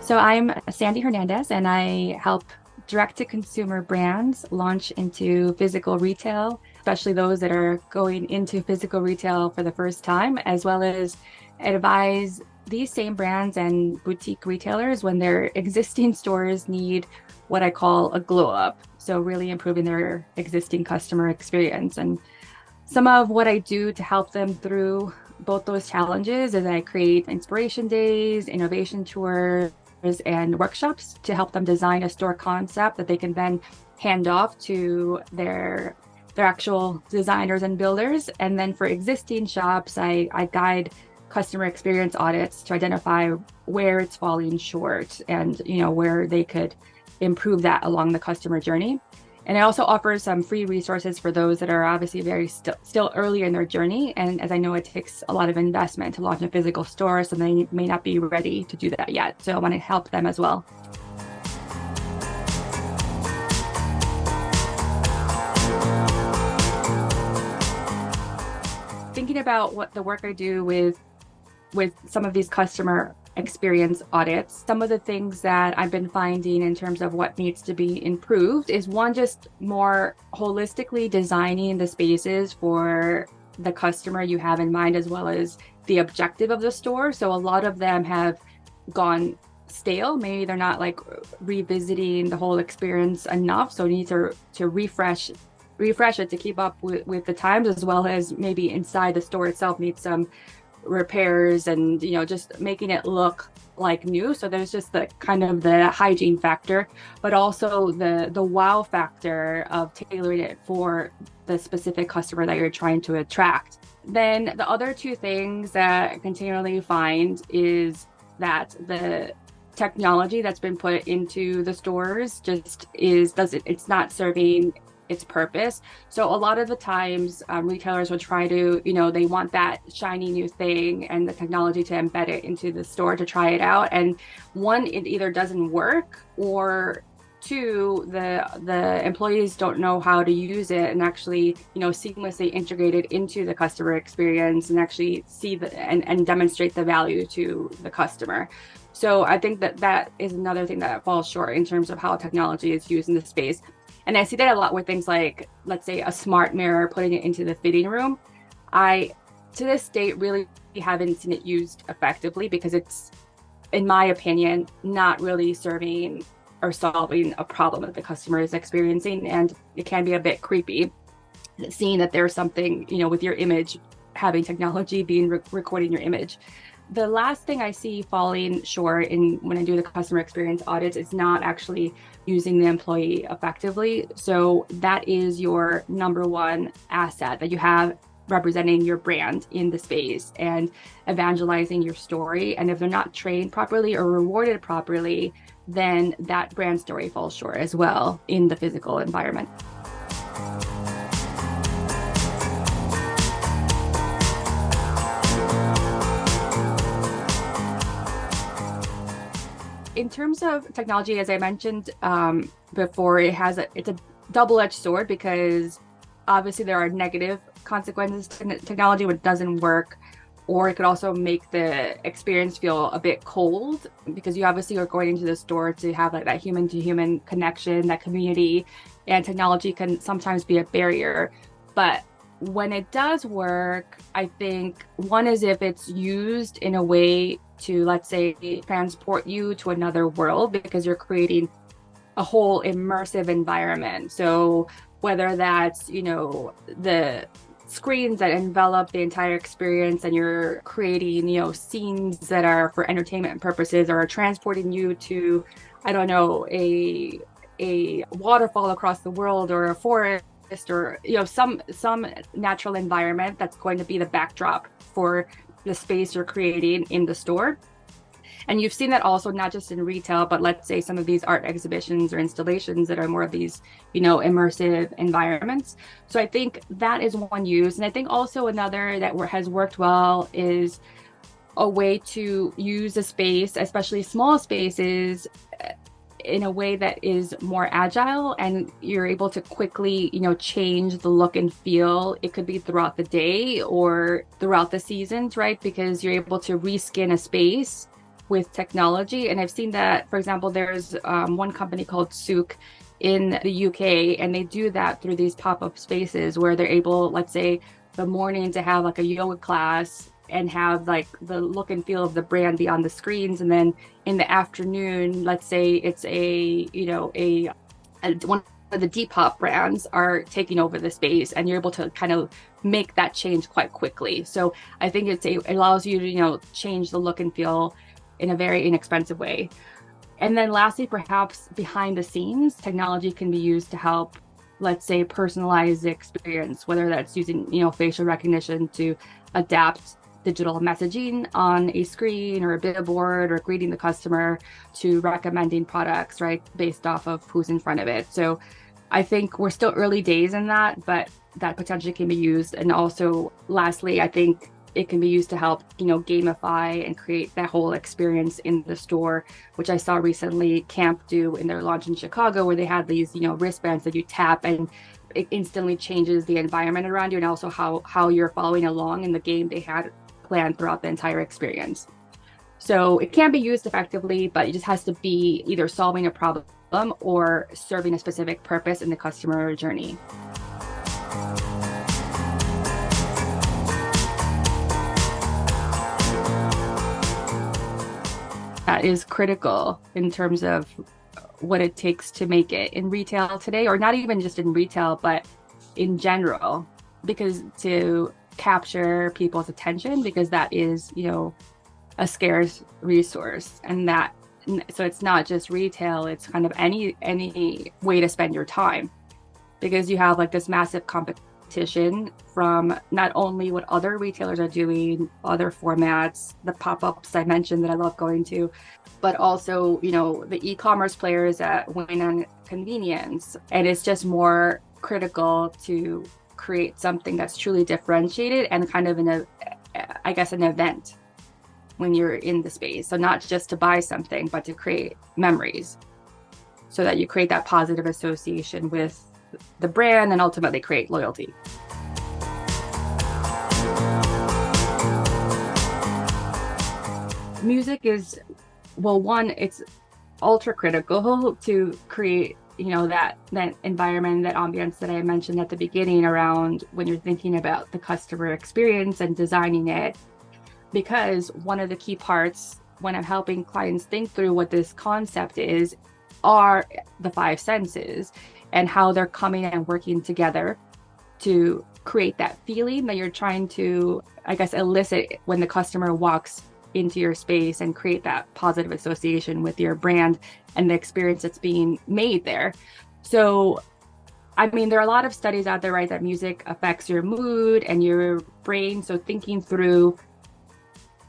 So I'm Sandy Hernandez, and I help direct-to-consumer brands launch into physical retail, especially those that are going into physical retail for the first time, as well as advise these same brands and boutique retailers when their existing stores need what I call a glow up. So really improving their existing customer experience. And some of what I do to help them through both those challenges is I create inspiration days, innovation tours, and workshops to help them design a store concept that they can then hand off to their actual designers and builders. And then for existing shops, I guide customer experience audits to identify where it's falling short and where they could improve that along the customer journey. And I also offer some free resources for those that are obviously very still early in their journey. And as I know, it takes a lot of investment to launch a physical store, so they may not be ready to do that yet. So I want to help them as well. Thinking about what the work I do with some of these customer experience audits, some of the things that I've been finding in terms of what needs to be improved is one, just more holistically designing the spaces for the customer you have in mind, as well as the objective of the store. So a lot of them have gone stale. Maybe they're not like revisiting the whole experience enough. So you need to refresh it to keep up with the times, as well as maybe inside the store itself needs some repairs and just making it look like new. So there's just the kind of the hygiene factor, but also the wow factor of tailoring it for the specific customer that you're trying to attract. Then the other two things that I continually find is that the technology that's been put into the stores it's not serving its purpose. So a lot of the times retailers will try to, they want that shiny new thing and the technology to embed it into the store to try it out. And one, it either doesn't work, or two, the employees don't know how to use it and actually, seamlessly integrate it into the customer experience and actually see and demonstrate the value to the customer. So I think that is another thing that falls short in terms of how technology is used in the space. And I see that a lot with things like, let's say, a smart mirror, putting it into the fitting room. I, to this date, really haven't seen it used effectively because it's, in my opinion, not really serving or solving a problem that the customer is experiencing. And it can be a bit creepy seeing that there's something, with your image, having technology being recording your image. The last thing I see falling short when I do the customer experience audits is not actually using the employee effectively. So that is your number one asset that you have representing your brand in the space and evangelizing your story. And if they're not trained properly or rewarded properly, then that brand story falls short as well in the physical environment. In terms of technology, as I mentioned before, it's a double-edged sword because obviously there are negative consequences to technology when it doesn't work, or it could also make the experience feel a bit cold because you obviously are going into the store to have like that human-to-human connection, that community, and technology can sometimes be a barrier. But when it does work, I think one is if it's used in a way to, let's say, transport you to another world because you're creating a whole immersive environment. So whether that's, the screens that envelop the entire experience and you're creating, scenes that are for entertainment purposes or are transporting you to, I don't know, a waterfall across the world or a forest or some natural environment that's going to be the backdrop for the space you're creating in the store. And you've seen that also not just in retail, but let's say some of these art exhibitions or installations that are more of these, immersive environments. So I think that is one use. And I think also another that has worked well is a way to use a space, especially small spaces, in a way that is more agile and you're able to quickly, change the look and feel. It could be throughout the day or throughout the seasons, right? Because you're able to reskin a space with technology. And I've seen that, for example, there's one company called Souk in the UK, and they do that through these pop-up spaces where they're able, let's say, the morning to have like a yoga class and have like the look and feel of the brand be on the screens. And then in the afternoon, let's say it's one of the Depop brands are taking over the space, and you're able to kind of make that change quite quickly. So I think it allows you to, change the look and feel in a very inexpensive way. And then lastly, perhaps behind the scenes, technology can be used to help, let's say, personalize the experience, whether that's using, facial recognition to adapt digital messaging on a screen or a billboard, or greeting the customer, to recommending products, right, based off of who's in front of it. So I think we're still early days in that, but that potentially can be used. And also, lastly, I think it can be used to help, gamify and create that whole experience in the store, which I saw recently Camp do in their launch in Chicago, where they had these, wristbands that you tap and it instantly changes the environment around you, and also how you're following along in the game they had planned throughout the entire experience. So it can be used effectively, but it just has to be either solving a problem or serving a specific purpose in the customer journey. That is critical in terms of what it takes to make it in retail today, or not even just in retail, but in general, because to capture people's attention, because that is, a scarce resource. And so it's not just retail, it's kind of any way to spend your time, because you have like this massive competition from not only what other retailers are doing, other formats, the pop-ups I mentioned that I love going to, but also, the e-commerce players that win on convenience. And it's just more critical to create something that's truly differentiated and kind of an event when you're in the space. So not just to buy something, but to create memories, so that you create that positive association with the brand and ultimately create loyalty. Music is, one, it's ultra critical to create, that environment, that ambience that I mentioned at the beginning around when you're thinking about the customer experience and designing it. Because one of the key parts when I'm helping clients think through what this concept is are the five senses, and how they're coming and working together to create that feeling that you're trying to, elicit when the customer walks into your space, and create that positive association with your brand and the experience that's being made there. So, there are a lot of studies out there, right, that music affects your mood and your brain. So thinking through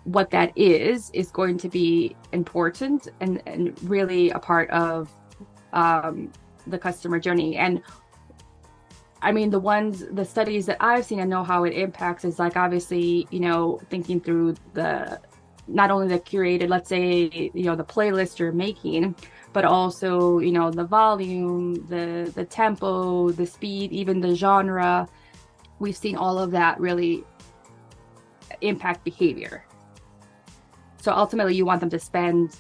what that is going to be important and really a part of the customer journey. And the studies that I've seen and know how it impacts is like, obviously, thinking through not only the curated, let's say, the playlist you're making, but also, the volume, the tempo, the speed, even the genre. We've seen all of that really impact behavior. So ultimately, you want them to spend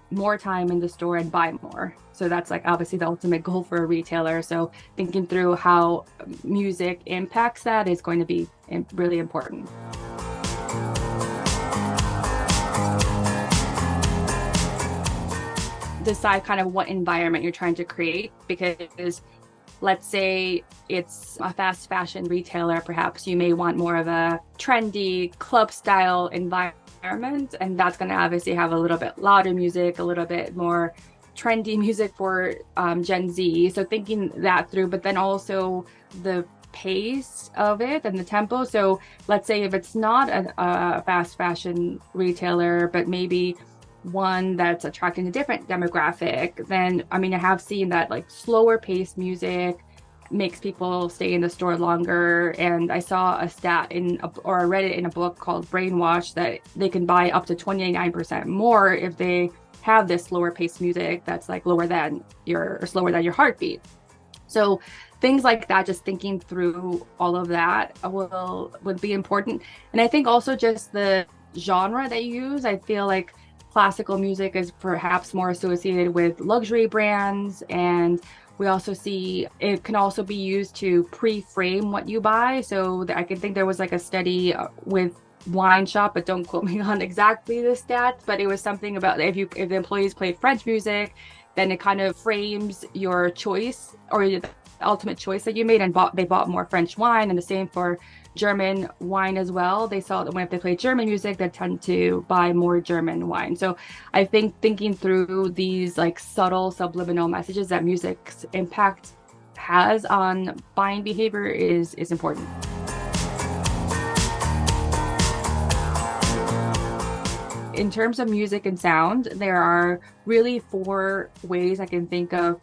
more time in the store and buy more. So that's like obviously the ultimate goal for a retailer. So thinking through how music impacts that is going to be really important. Decide kind of what environment you're trying to create, because let's say it's a fast fashion retailer, perhaps you may want more of a trendy club style environment, and that's going to obviously have a little bit louder music, a little bit more trendy music for Gen Z. So thinking that through, but then also the pace of it and the tempo. So let's say if it's not a fast fashion retailer, but maybe one that's attracting a different demographic, then I have seen that like slower paced music makes people stay in the store longer. And I saw a stat or I read it in a book called Brainwash, that they can buy up to 29% more if they have this slower paced music that's like slower than your heartbeat. So things like that, just thinking through all of that would be important. And I think also just the genre that you use, I feel like classical music is perhaps more associated with luxury brands. And we also see it can also be used to pre-frame what you buy. So I can think there was like a study with wine shop, but don't quote me on exactly the stats, but it was something about if the employees play French music, then it kind of frames your choice or the ultimate choice that you made, and they bought more French wine. And the same for German wine as well. They saw that when if they play German music, they tend to buy more German wine. So I think thinking through these like subtle subliminal messages that music's impact has on buying behavior is important. In terms of music and sound, there are really 4 ways I can think of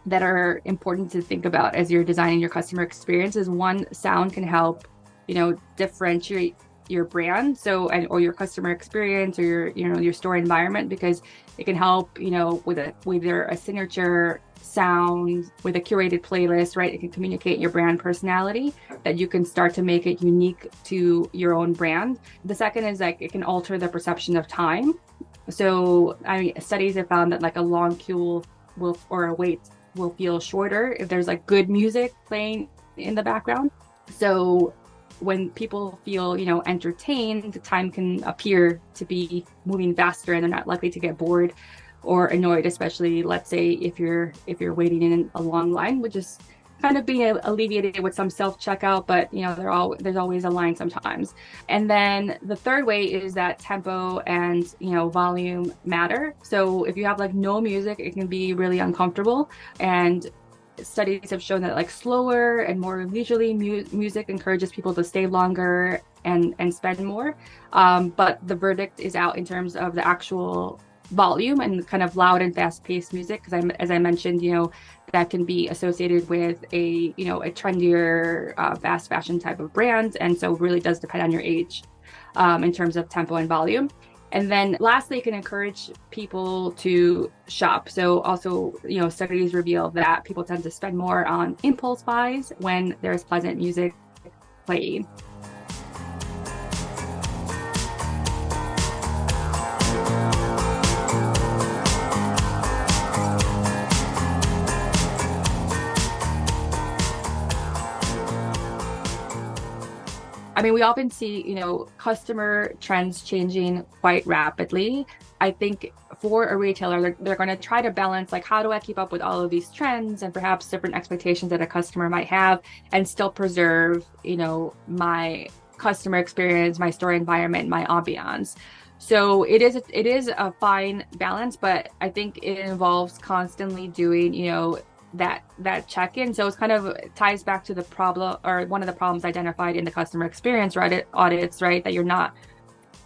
that are important to think about as you're designing your customer experiences. One, sound can help, differentiate your brand, or your customer experience, or your store environment, because it can help, with either a signature sound, with a curated playlist, right? It can communicate your brand personality, that you can start to make it unique to your own brand. The second is like it can alter the perception of time. So studies have found that like a long queue or a wait will feel shorter if there's like good music playing in the background. So when people feel, entertained, the time can appear to be moving faster, and they're not likely to get bored or annoyed, especially let's say if you're waiting in a long line, which is kind of being alleviated with some self-checkout, but there's always a line sometimes. And then the third way is that tempo and volume matter. So if you have like no music, it can be really uncomfortable, and studies have shown that like slower and more leisurely music encourages people to stay longer and spend more. But the verdict is out in terms of the actual volume and kind of loud and fast-paced music, because as I mentioned, that can be associated with a trendier fast fashion type of brand, and so it really does depend on your age in terms of tempo and volume. And then lastly, it can encourage people to shop. So also, studies reveal that people tend to spend more on impulse buys when there's pleasant music playing. We often see, customer trends changing quite rapidly. I think for a retailer, they're going to try to balance, like, how do I keep up with all of these trends and perhaps different expectations that a customer might have, and still preserve, my customer experience, my store environment, my ambiance. So it is a fine balance, but I think it involves constantly doing, that check-in. So it's kind of ties back to the problem, or one of the problems identified in the customer experience audits, right? That you're not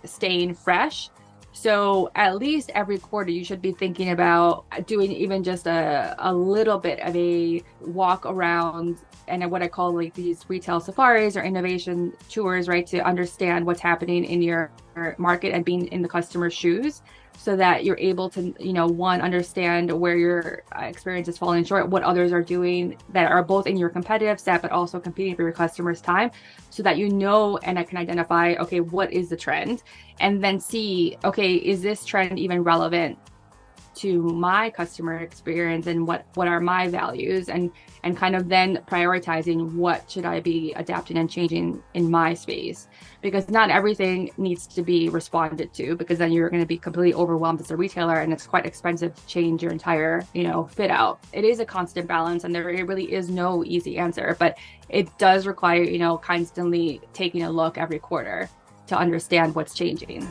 staying fresh. So at least every quarter, you should be thinking about doing even just a little bit of a walk around, and what I call like these retail safaris or innovation tours, right? To understand what's happening in your market and being in the customer's shoes, so that you're able to, one, understand where your experience is falling short, what others are doing that are both in your competitive set, but also competing for your customers' time, so that and I can identify, okay, what is the trend? And then see, okay, is this trend even relevant to my customer experience, and what are my values, and kind of then prioritizing what should I be adapting and changing in my space, because not everything needs to be responded to, because then you're going to be completely overwhelmed as a retailer, and it's quite expensive to change your entire fit out. It is a constant balance, and there really is no easy answer, but it does require constantly taking a look every quarter to understand what's changing.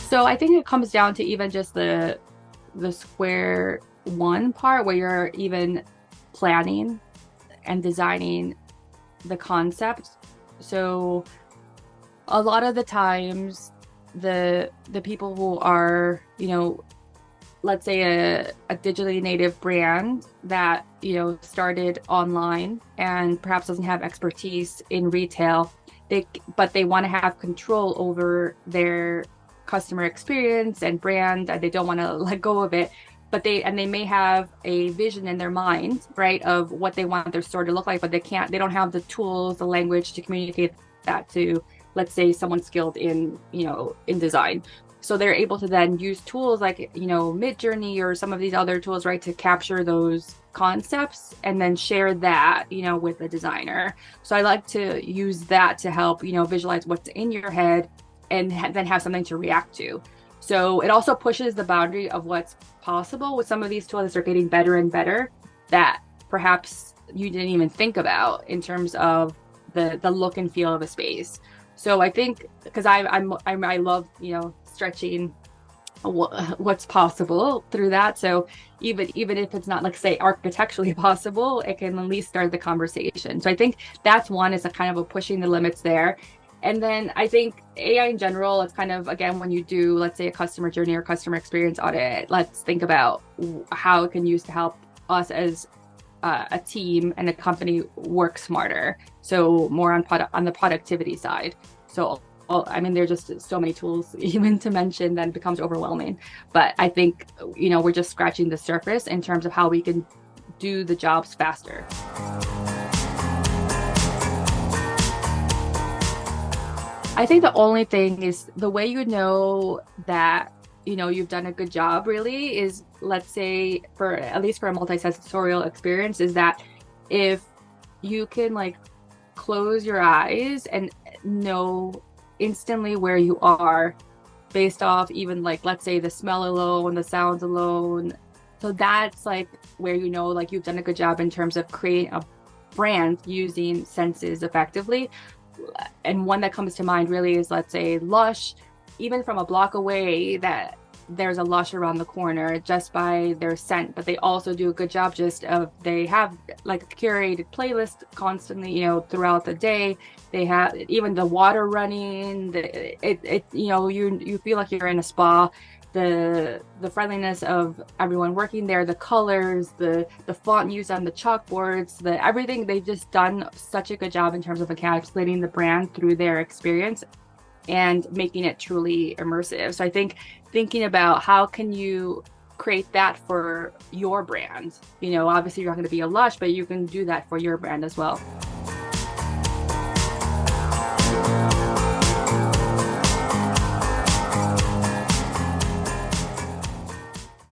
So I think it comes down to even just the square one part, where you're even planning and designing the concept. So a lot of the times, the people who are, let's say a digitally native brand that, started online and perhaps doesn't have expertise in retail, but they want to have control over their customer experience and brand, and they don't want to let go of it. but they may have a vision in their mind, right, of what they want their store to look like, but they don't have the tools, the language to communicate that to, let's say, someone skilled in, in design. So they're able to then use tools like, Midjourney or some of these other tools, right, to capture those concepts and then share that, with the designer. So I like to use that to help, visualize what's in your head and then have something to react to. So it also pushes the boundary of what's possible with some of these tools that are getting better and better that perhaps you didn't even think about in terms of the look and feel of a space. So I think because I love, stretching what's possible through that. So even if it's not, like, say, architecturally possible, it can at least start the conversation. So I think that's one, is a kind of a pushing the limits there. And then I think AI in general, it's kind of, again, when you do, let's say, a customer journey or customer experience audit, let's think about how it can use to help us as a team and a company work smarter. So more on the productivity side. So I mean, there's just so many tools even to mention that it becomes overwhelming. But I think, we're just scratching the surface in terms of how we can do the jobs faster. I think the only thing is the way you know that, you've done a good job really is, let's say, at least for a multisensorial experience, is that if you can, like, close your eyes and know instantly where you are based off even, like, let's say, the smell alone, the sounds alone. So that's like where, like, you've done a good job in terms of creating a brand using senses effectively. And one that comes to mind really is, let's say, Lush, even from a block away, that there's a Lush around the corner just by their scent, but they also do a good job they have, like, a curated playlist constantly, throughout the day. They have even the water running, you feel like you're in a spa. The friendliness of everyone working there, the colors, the font used on the chalkboards, everything. They've just done such a good job in terms of encapsulating the brand through their experience and making it truly immersive. So I think thinking about how can you create that for your brand. Obviously you're not going to be a Lush, but you can do that for your brand as well.